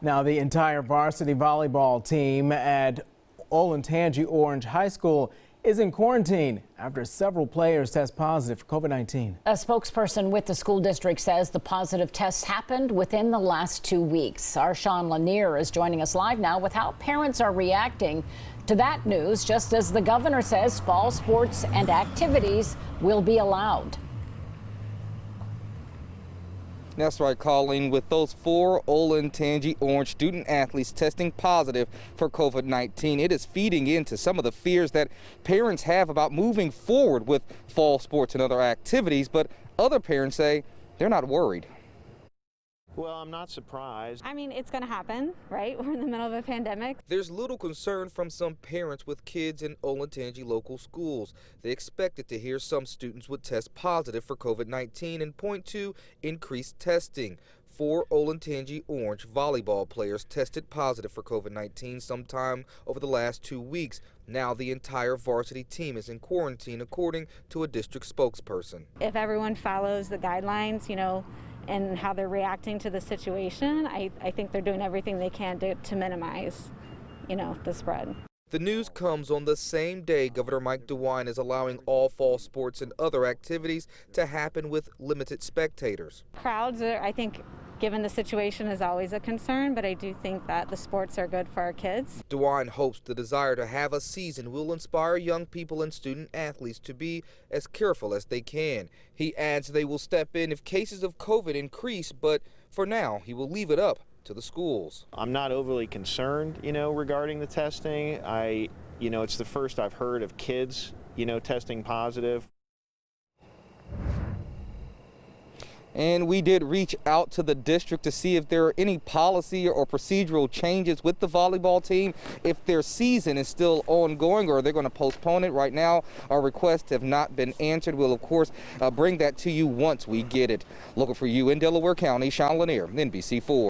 Now, the entire varsity volleyball team at Olentangy Orange High School is in quarantine after several players test positive for COVID-19. A spokesperson with the school district says the positive tests happened within the last 2 weeks. Our SHAWN LANIER is joining us live now with how parents are reacting to that news, just as the governor says fall sports and activities will be allowed. That's right, Colleen. With those 4 Olentangy Orange student athletes testing positive for COVID-19, it is feeding into some of the fears that parents have about moving forward with fall sports and other activities. But other parents say they're not worried. Well, I'm not surprised. I mean, it's going to happen, right? We're in the middle of a pandemic. There's little concern from some parents with kids in Olentangy local schools. They expected to hear some students would test positive for COVID-19 and point to increased testing. 4 Olentangy Orange volleyball players tested positive for COVID-19 sometime over the last 2 weeks. Now the entire varsity team is in quarantine, according to a district spokesperson. If everyone follows the guidelines, and how they're reacting to the situation, I think they're doing everything they can to minimize, the spread. The news comes on the same day Governor Mike DeWine is allowing all fall sports and other activities to happen with limited spectators. Crowds are, I think, given the situation, is always a concern, but I do think that the sports are good for our kids. DeWine hopes the desire to have a season will inspire young people and student athletes to be as careful as they can. He adds they will step in if cases of COVID increase, but for now he will leave it up to the schools. I'm not overly concerned, regarding the testing. It's the first I've heard of kids, testing positive. And we did reach out to the district to see if there are any policy or procedural changes with the volleyball team, if their season is still ongoing or they're going to postpone it. Right now, our requests have not been answered. We'll, of course, bring that to you once we get it. Looking for you in Delaware County, SHAWN LANIER, NBC4.